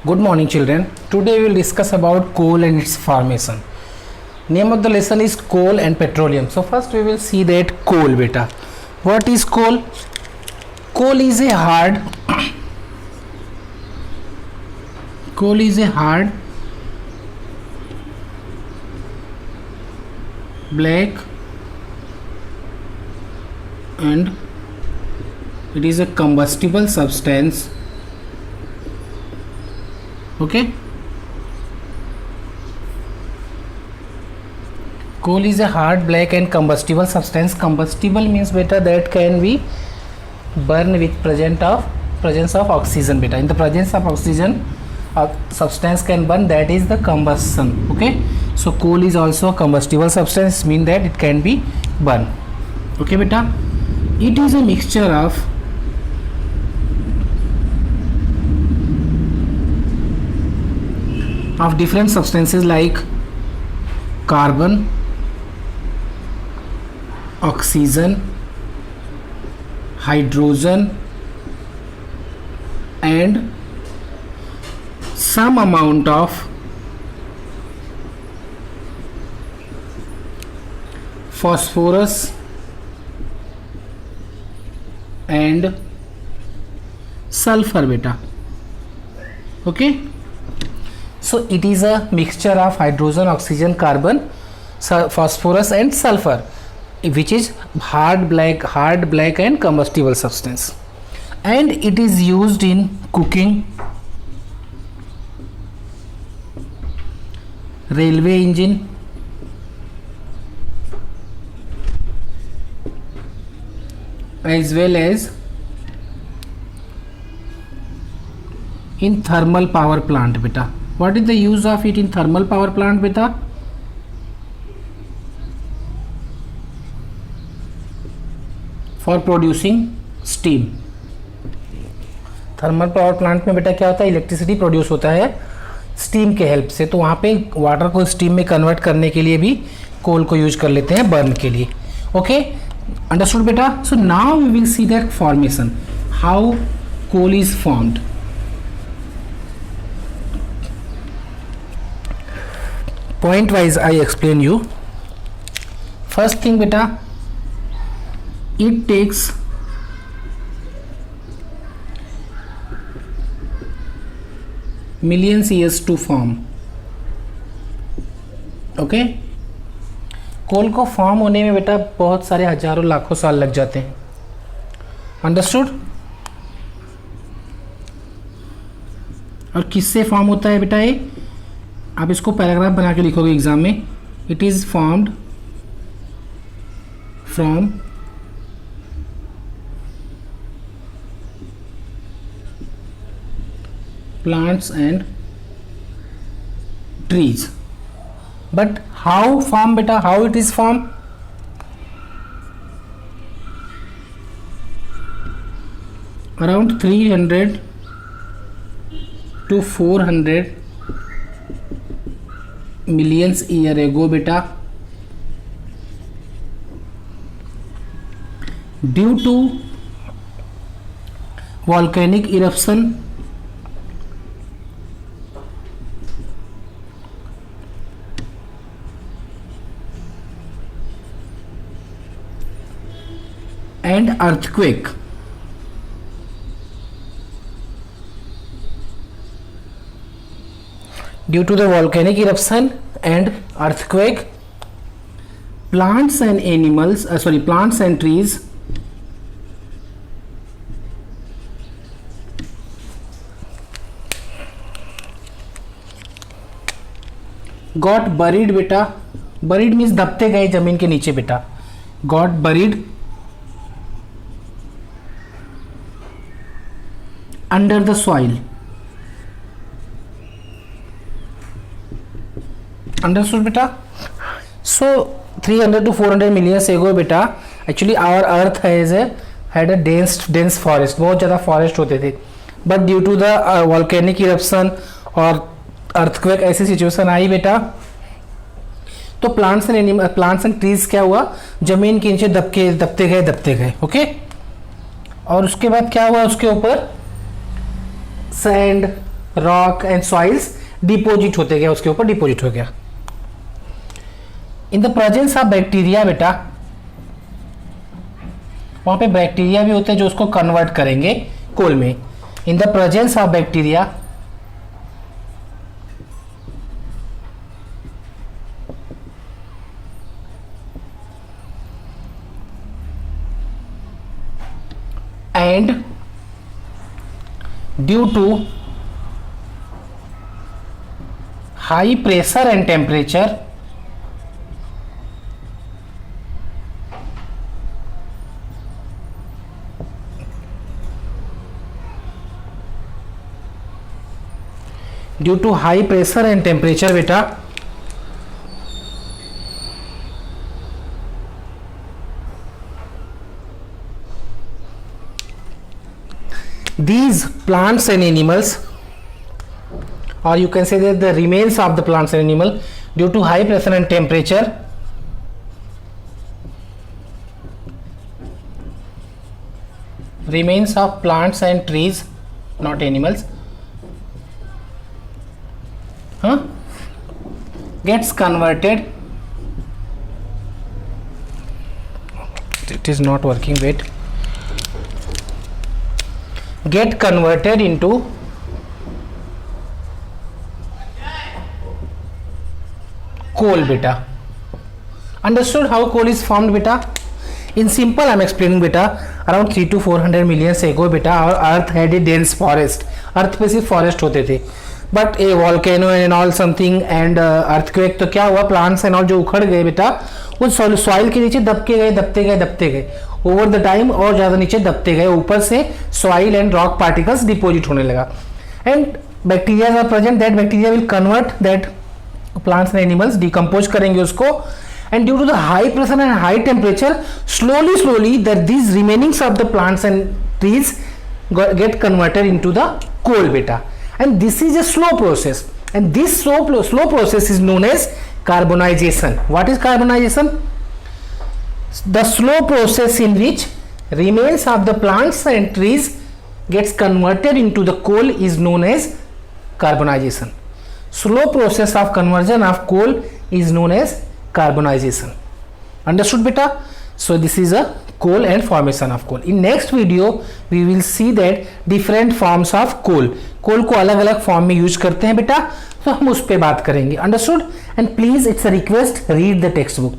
Good morning, children. Today we will discuss about coal and its formation. Name of the lesson is coal and petroleum. So first we will see that coal, beta. What is coal? Coal is a hard black and it is a combustible substance. Okay, coal is a hard, black and combustible substance. Combustible means beta that can be burned with presence of oxygen, beta. In the presence of oxygen, a substance can burn, that is the combustion. Okay, so coal is also a combustible substance, mean that it can be burned. Okay, beta. It is a mixture of different substances like carbon, oxygen, hydrogen and some amount of phosphorus and sulfur, beta. Okay, so it is a mixture of hydrogen, oxygen, carbon, phosphorus and sulfur, which is hard black and combustible substance, and it is used in cooking, railway engine, as well as in thermal power plant, beta. What is the use of it in thermal power plant, beta? For producing steam. Thermal power plant में बेटा क्या होता है, electricity produce होता है steam के help से, तो वहाँ पे वाटर को स्टीम में कन्वर्ट करने के लिए भी कोल को यूज कर लेते हैं बर्न के लिए. ओके, अंडरस्टूड बेटा. So now we will see that formation, how coal is formed. Point wise I explain you. First thing beta, it takes millions years to form. Okay, कोल को फॉर्म होने में बेटा बहुत सारे हजारों लाखों साल लग जाते हैं. अंडरस्टूड. और किससे फॉर्म होता है बेटा ये, आप इसको पैराग्राफ बना के लिखोगे एग्जाम में. It is formed from plants and trees. But how form बेटा, how it is form? Around 300 to 400 millions year ago beta, due to volcanic eruption and earthquake. Due to the volcanic eruption and earthquake, plants and trees got buried beta. Buried means दबते गए जमीन के नीचे बेटा. Got buried under the soil. Understood beta? So 300 to 400 million ago beta, actually our earth had a dense forest, बहुत ज़्यादा forest होते थे. But due to the volcanic eruption और earthquake ऐसी situation आई बेटा, तो प्लांट्स एंड ट्रीज क्या हुआ, जमीन के नीचे दबते गए. ओके, और उसके बाद क्या हुआ, उसके ऊपर sand, rock and soils deposit होते गया, उसके ऊपर डिपोजिट हो गया। In the presence of bacteria बेटा, वहां पे बैक्टीरिया भी होते हैं जो उसको कन्वर्ट करेंगे कोल में। In the presence of bacteria and due to high pressure and temperature, due to high pressure and temperature beta, these plants and animals, or you can say that the remains of the plants and animal, due to high pressure and temperature, remains of plants and trees, not animals, gets converted, it is not working, wait, get converted into coal beta. Understood how coal is formed beta? In simple I am explaining beta. Around 300 to 400 million ago beta, our earth had a dense forest. अर्थ पे सिर्फ forest होते थे, but A volcano and all something and earthquake, तो क्या हुआ, plants and all जो उखड़ गए बेटा वो सॉइल के नीचे दबके गए दबते गए दबते गए, ओवर द टाइम और ज़्यादा नीचे दबते गए, ऊपर से soil and rock particles deposit होने लगा। And bacteria are present, that bacteria will convert that plants and animals, decompose करेंगे उसको, and due to the high pressure and high temperature slowly that these remainings of the plants and trees get converted into the coal बेटा, and this is a slow process, and this slow process is known as carbonization. What is carbonization? The slow process in which remains of the plants and trees gets converted into the coal is known as carbonization. Slow process of conversion of coal is known as carbonization. Understood beta? So this is a coal and formation of coal. In next video we will see that different forms of coal. कोल को अलग अलग form में use करते हैं बेटा, तो हम उस पर बात करेंगे। Understood? And please it's a request, read the text book.